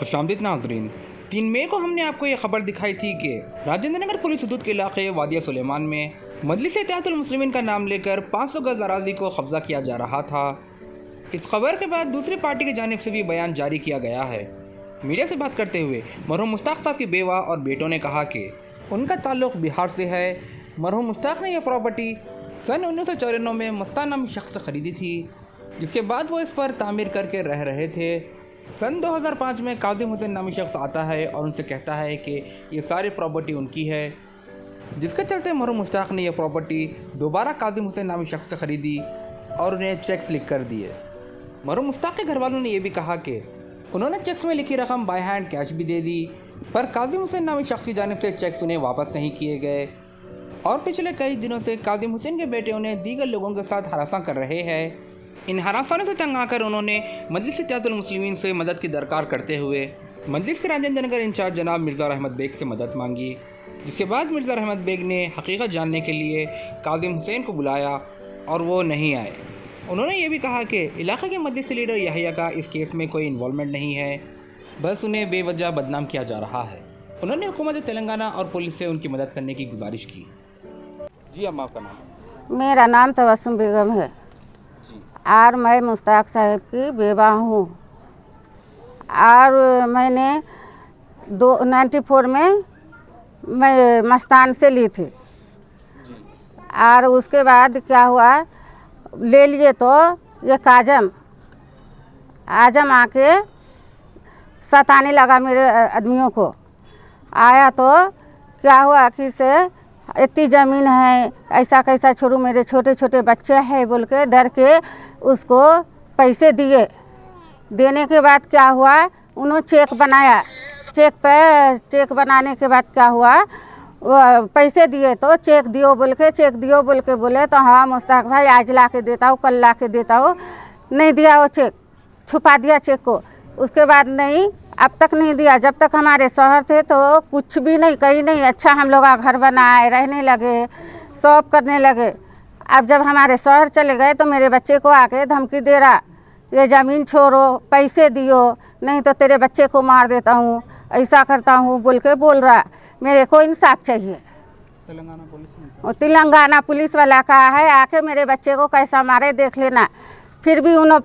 खुशामदीद नाज़रीन, 3 मई को हमने आपको ये खबर दिखाई थी कि राजेंद्र नगर पुलिस हदूद के इलाके वादिया सुलेमान में मजलिस इत्तेहादुल मुस्लिमीन का नाम लेकर 500 गज अराजी को कब्जा किया जा रहा था। इस खबर के बाद दूसरी पार्टी की जानिब से भी बयान जारी किया गया है। मीडिया से बात करते हुए मरहूम मुश्ताक साहब की बेवा और बेटों ने कहा कि उनका ताल्लुक़ बिहार से है। मरहूम मुश्ताक ने यह प्रॉपर्टी सन 1994 में मस्तान नामी शख्स से ख़रीदी थी, जिसके बाद वो इस पर तामीर करके रह रहे थे। सन 2005 में काजिम हुसैन नामी शख्स आता है और उनसे कहता है कि ये सारी प्रॉपर्टी उनकी है, जिसके चलते मरहूम मुश्ताक ने यह प्रॉपर्टी दोबारा काजिम हुसैन नामी शख्स से ख़रीदी और उन्हें चेक्स लिख कर दिए। मरहूम मुश्ताक के घर वालों ने यह भी कहा कि उन्होंने चेक्स में लिखी रकम बाय हैंड कैश भी दे दी, पर काजिम हुसैन नामी शख्स की जानिब से चेक्स उन्हें वापस नहीं किए गए और पिछले कई दिनों से काजिम हुसैन के बेटे उन्हें दीगर लोगों के साथ हरासा कर रहे हैं। इन हरासानों से तंग आकर उन्होंने मजलिस इत्तेहादुल मुस्लिमीन से मदद की दरकार करते हुए मजलिस के राजेंद्र नगर इंचार्ज जनाब मिर्ज़ा रहमत बेग से मदद मांगी, जिसके बाद मिर्ज़ा रहमत बेग ने हकीकत जानने के लिए काजिम हुसैन को बुलाया और वो नहीं आए। उन्होंने ये भी कहा कि इलाके के मजलिस लीडर यहिया का इस केस में कोई इन्वॉल्वमेंट नहीं है, बस उन्हें बेवजह बदनाम किया जा रहा है। उन्होंने हुकूमत तेलंगाना और पुलिस से उनकी मदद करने की गुजारिश की। जी अम्मा, आपका नाम? मेरा नाम तबस्सुम बेगम है और मैं मुश्ताक साहब की बेवा हूँ और मैंने 94 में मैं मस्तान से ली थी और उसके बाद क्या हुआ, ले लिए तो ये आजम आके सताने लगा मेरे आदमियों को। आया तो क्या हुआ कि से इतनी ज़मीन है, ऐसा कैसा छोड़ू, मेरे छोटे छोटे बच्चे हैं बोल के डर के उसको पैसे दिए। देने के बाद क्या हुआ, उन्होंने चेक बनाया। चेक बनाने के बाद क्या हुआ, वो पैसे दिए तो चेक दियो बोल के बोले तो हाँ मुश्ताक भाई आज ला के देता हूँ, कल ला के देता हूँ। नहीं दिया, वो चेक छुपा दिया चेक को। उसके बाद नहीं, अब तक नहीं दिया। जब तक हमारे शहर थे तो कुछ भी नहीं, कहीं नहीं। अच्छा हम लोग घर बनाए, रहने लगे, सब करने लगे। अब जब हमारे शहर चले गए तो मेरे बच्चे को आके धमकी दे रहा, ये ज़मीन छोड़ो, पैसे दियो, नहीं तो तेरे बच्चे को मार देता हूँ, ऐसा करता हूँ बोल के बोल रहा। मेरे को इंसाफ चाहिए। तेलंगाना पुलिस वाला कहा है आके मेरे बच्चे को कैसा मारे देख लेना। फिर भी उन्होंने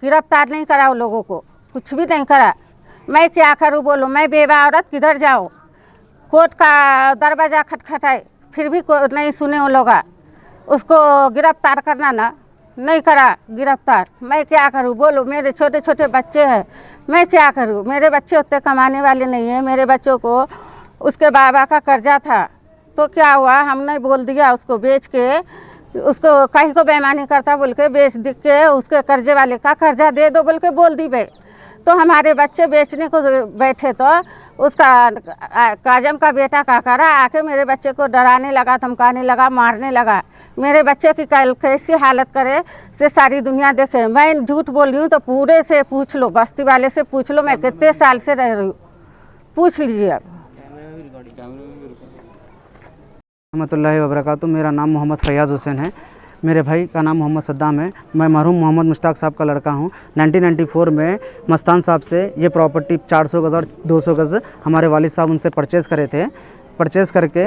गिरफ्तार नहीं करा, उन लोगों को कुछ भी नहीं करा। मैं क्या करूँ बोलो, मैं बेवा औरत किधर जाऊँ? कोर्ट का दरवाज़ा खटखटाए फिर भी नहीं सुने वो लोग। उसको गिरफ्तार करना ना, नहीं करा गिरफ्तार। मैं क्या करूँ बोलो, मेरे छोटे छोटे बच्चे हैं, मैं क्या करूँ? मेरे बच्चे उतने कमाने वाले नहीं हैं। मेरे बच्चों को उसके बाबा का कर्जा था तो क्या हुआ, हमने बोल दिया उसको बेच के, उसको कहीं को बेईमानी करता बोल के बेच दिख के उसके कर्जे वाले का कर्जा दे दो बोल के बोल दी बे। तो हमारे बच्चे बेचने को बैठे तो उसका काजम का बेटा का करा आके मेरे बच्चे को डराने लगा, धमकाने लगा, मारने लगा। मेरे बच्चे की कैसी हालत करे से सारी दुनिया देखे। मैं झूठ बोल रही हूँ तो पूरे से पूछ लो, बस्ती वाले से पूछ लो, मैं कितने साल से रह रही हूँ, पूछ लीजिए। अब रहमतुल्लाहि व बरकातुहू। मेरा नाम मोहम्मद फैयाज़ हुसैन है। मेरे भाई का नाम मोहम्मद सद्दाम है। मैं मरहूम मोहम्मद मुश्ताक साहब का लड़का हूँ। 1994 में मस्तान साहब से ये प्रॉपर्टी 400 गज़ और 200 गज़ हमारे वालिद साहब उनसे परचेज़ करे थे। परचेज़ करके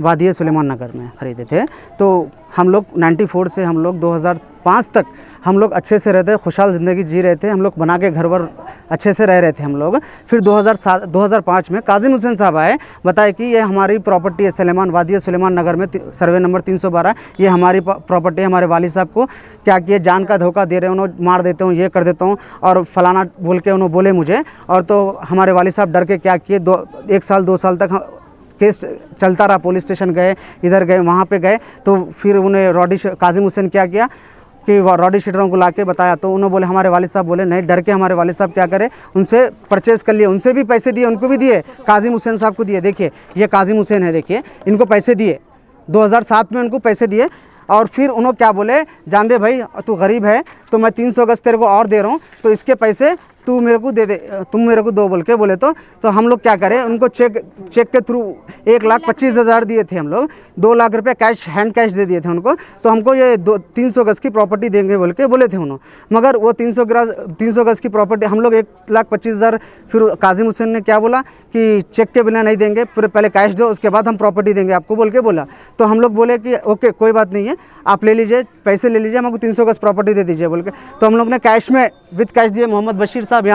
वादिया सुलेमान नगर में ख़रीदे थे। तो हम लोग 94 से हम लोग 2005 तक हम लोग अच्छे से रहते, खुशहाल ज़िंदगी जी रहे थे। हम लोग बना के घर वर अच्छे से रह रहे थे हम लोग। फिर 2005 में काजिम हुसैन साहब आए, बताए कि ये हमारी प्रॉपर्टी है वादिया सुलेमान नगर में सर्वे नंबर 312, ये हमारी प्रॉपर्टी है। हमारे वालिद साहब को क्या किए, जान का धोखा दे रहे हैं, उन्होंने मार देता हूँ, ये कर देता हूँ और फलाना बोल के उन्होंने बोले मुझे। और तो हमारे वालिद साहब डर के क्या किए, 1 साल 2 साल तक केस चलता रहा। पुलिस स्टेशन गए, इधर गए, वहाँ पे गए। तो फिर उन्हें काजिम हुसैन क्या किया कि रॉडी शीटरों को लाके बताया। तो उन्होंने बोले, हमारे वालिद साहब बोले नहीं, डर के हमारे वालिद साहब क्या करे, उनसे परचेज़ कर लिए। उनसे भी पैसे दिए, उनको भी दिए, काजिम हुसैन साहब को दिए। देखिए ये काजिम हुसैन है, देखिए इनको पैसे दिए, 2007 में उनको पैसे दिए। और फिर उन्होंने क्या बोले, जान दे भाई तू गरीब है तो मैं 300 गज़ तेरे को और दे रहा हूँ, तो इसके पैसे तू मेरे को दे दे, तुम मेरे को दो बोल के बोले तो हम लोग क्या करें, उनको चेक के थ्रू 1,25,000 दिए थे हम लोग, 2 लाख रुपये कैश, हैंड कैश दे दिए थे उनको। तो हमको ये 300 गज़ की प्रॉपर्टी देंगे बोल के बोले थे उन्होंने, मगर वो 300 गज़ की प्रॉपर्टी हम लोग 1,25,000, फिर काजिम हुसैन ने क्या बोला कि चेक के बिना नहीं देंगे, फिर पहले कैश दो उसके बाद हम प्रॉपर्टी देंगे आपको बोल के बोला। तो हम लोग बोले कि ओके कोई बात नहीं है, आप ले लीजिए, पैसे ले लीजिए, हमको 300 गज़ प्रॉपर्टी दे दीजिए बोल के। तो हम लोग ने कैश में विद कैश दिए। मोहम्मद बशीर साहब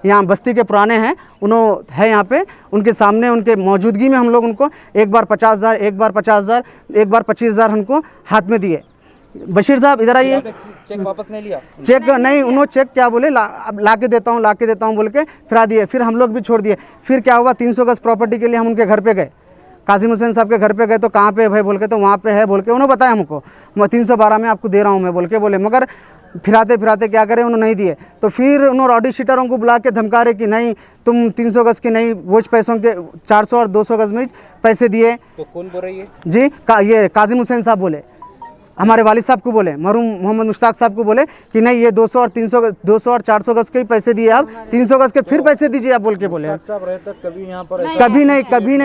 यहाँ बस्ती के पुराने हैं, उन्होंने है यहाँ पे, उनके सामने उनके मौजूदगी में हम लोग उनको एक बार 50,000, एक बार 25,000 हमको हाथ में दिए। बशीर साहब इधर आइए। चेक वापस नहीं लिया? चेक नहीं, उन्होंने चेक क्या बोले ला के देता हूँ बोल के फिरा दिए। फिर हम लोग भी छोड़ दिए। फिर क्या हुआ, 300 गज़ प्रॉपर्टी के लिए हम उनके घर पे गए, काजिम हुसैन साहब के घर पे गए। तो कहाँ पे है भाई बोल के, तो वहाँ पे है बोल के उन्होंने बताया हमको, मैं 312 में आपको दे रहा हूँ मैं बोल के बोले। मगर फिराते क्या करें, उन्होंने नहीं दिए। तो फिर उन्होंने ऑडी शीटरों को बुला के धमका रहे कि नहीं तुम 300 गज़ की नहीं, वो पैसों के 400 और 200 गज़ में पैसे दिए। तो कौन बोल रही है जी? ये काजिम हुसैन साहब बोले, हमारे वालिद साहब को बोले, मरहूम मोहम्मद मुश्ताक साहब को बोले कि नहीं ये 200 और 400 गज़ के ही पैसे दिए, आप 300 गज़ के फिर पैसे दीजिए आप बोल के बोले। कभी यहाँ पर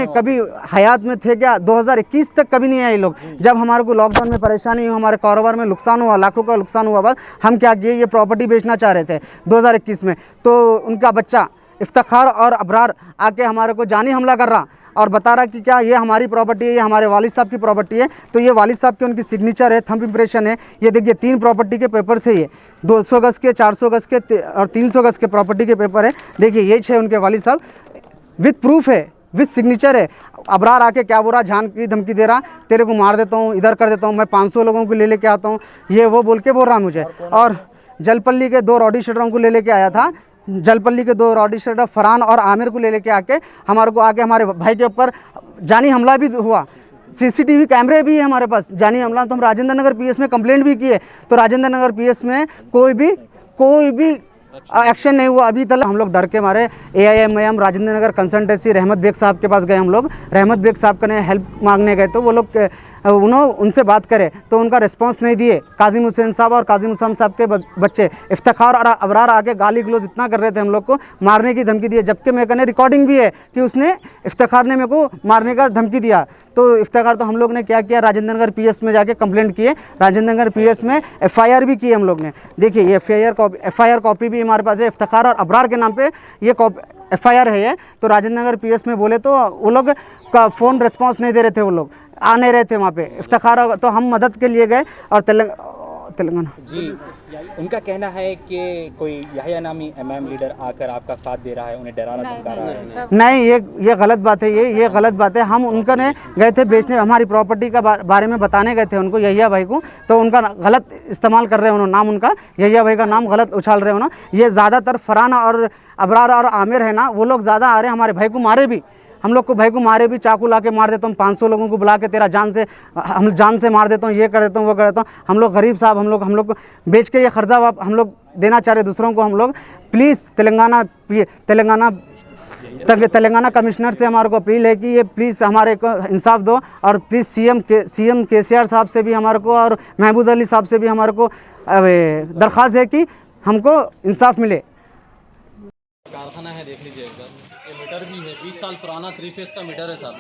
कभी हयात में थे क्या? 2021 तक कभी नहीं आए लोग। जब हमारे को लॉकडाउन में परेशानी हुई, हमारे कारोबार में नुकसान हुआ, लाखों का नुकसान हुआ, बाद हम क्या किए, ये प्रॉपर्टी बेचना चाह रहे थे 2021 में। तो उनका बच्चा इफ्तिखार और अबरार आके हमारे को जानी हमला कर रहा और बता रहा कि क्या ये हमारी प्रॉपर्टी है, ये हमारे वालिद साहब की प्रॉपर्टी है। तो ये वालिद साहब की उनकी सिग्नेचर है, थंब इम्प्रेशन है। ये देखिए 3 प्रॉपर्टी के पेपर से, ये 200 गज़ के, 400 गज़ के और 300 गज़ के प्रॉपर्टी के पेपर है। देखिए ये 6 उनके वालिद साहब, विद प्रूफ है, विद सिग्नेचर है। अबरार आके क्या बोल रहा, जान की धमकी दे रहा, तेरे को मार देता हूँ, इधर कर देता हूँ, मैं 500 लोगों को ले लेके आता हूँ, ये वो बोल के बोल रहा मुझे। और जलपल्ली के 2 रॉडी शीटरों को ले लेके आया था, जलपल्ली के 2 रॉडी शीटर फरहान और आमिर को ले लेके आके हमारे को आके हमारे भाई के ऊपर जानी हमला भी हुआ। CCTV कैमरे भी है हमारे पास, जानी हमला। तो हम राजेंद्र नगर PS में कंप्लेंट भी किए, तो राजेंद्र नगर PS में कोई भी एक्शन नहीं हुआ अभी तक। हम लोग डर के मारे AIMIM राजेंद्र नगर कंसल्टेंसी रहमत बेग साहब के पास गए। हम लोग रहमत बेग साहब का हेल्प मांगने गए, तो वो लोग उन्होंने उनसे बात करे तो उनका रिस्पांस नहीं दिए। काजिम हुसैन साहब और काजिम हुसैन साहब के बच्चे इफ्तिखार और अबरार आके गाली गलौज इतना कर रहे थे, हम लोग को मारने की धमकी दी। जबकि मेरे कने रिकॉर्डिंग भी है कि उसने इफ्तिखार ने मेरे को मारने का धमकी दिया। तो इफ्तिखार, तो हम लोग ने क्या किया, राजेंद्र नगर PS में जाके कंप्लेंट किए, राजेंद्र नगर PS में FIR भी की हम लोग ने। देखिए ये FIR कॉपी भी हमारे पास है, इफ्तिखार और अबरार के नाम पे ये FIR है ये। तो राजेंद्र नगर PS में बोले तो वो लोग का फ़ोन रिस्पांस नहीं दे रहे थे, वो लोग आ नहीं रहे थे वहाँ पे इफ्तिखार। तो हम मदद के लिए गए और तेलंगाना जी, उनका कहना है कि कोई यहया नामी MM लीडर आकर आपका साथ दे रहा है, उन्हें डराना धमका रहा है। नहीं, ये गलत बात है, ये गलत बात है। हम उनका ने गए थे बेचने, हमारी प्रॉपर्टी का बारे में बताने गए थे उनको, यहिया भाई को। तो उनका गलत इस्तेमाल कर रहे हैं उन्होंने, नाम उनका यहिया भाई का नाम गलत उछाल रहे हैं उन्होंने। ये ज़्यादातर फरहान और अबरार और आमिर है ना, वो लोग ज़्यादा आ रहे हैं, हमारे भाई को मारे भी, हम लोग को भाई को मारे भी, चाकू ला के मार देता हूँ, 500 लोगों को बुला के तेरा हम जान से मार देता हूँ, ये कर देता हूँ, वो कर देता हूँ। हम लोग गरीब साहब, हम लोग को बेच के ये खर्चा हम लोग देना चाह रहे दूसरों को। हम लोग प्लीज़ तेलंगाना कमिश्नर से हमारे को अपील है कि ये प्लीज़ हमारे को इंसाफ दो, और प्लीज़ CM KCR साहब से भी हमारे को और महमूद अली साहब से भी हमारे को दरख्वास्त है कि हमको इंसाफ मिले। कारखाना है, देख लीजिए एक बार, ये मीटर भी है, 20 साल पुराना 3 फेस का मीटर है साहब।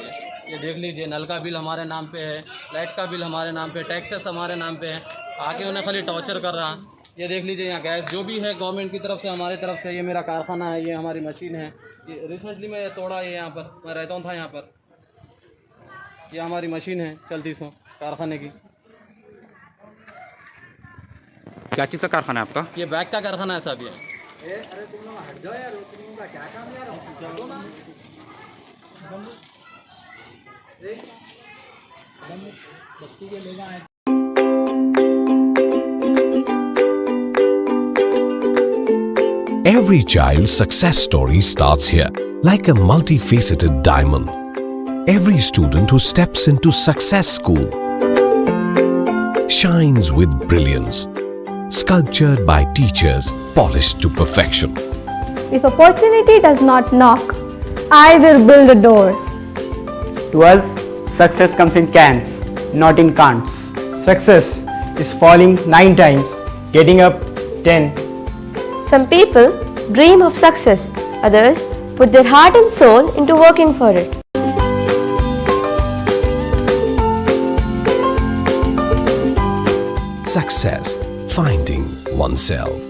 ये देख लीजिए, नल का बिल हमारे नाम पे है, लाइट का बिल हमारे नाम पे, टैक्सेस हमारे नाम पे है। आके उन्हें खाली टॉर्चर कर रहा। ये देख लीजिए, यहाँ गैस जो भी है गवर्नमेंट की तरफ से, हमारी तरफ से। ये मेरा कारखाना है, ये हमारी मशीन है। ये रिसेंटली मैं तोड़ा, ये यहाँ पर मैं रहता हूँ था यहाँ पर। ये हमारी मशीन है चलती सो कारखाने की। क्या चीज़ का कारखाना है आपका? ये बैग का कारखाना है साहब। ये Every child's success story starts here, like a multifaceted diamond. Every student who steps into Success School shines with brilliance, sculptured by teachers polished to perfection. If opportunity does not knock, I will build a door. To us, success comes in cans, not in can'ts. Success is falling 9 times, getting up 10. Some people dream of success. Others put their heart and soul into working for it. Success, finding oneself.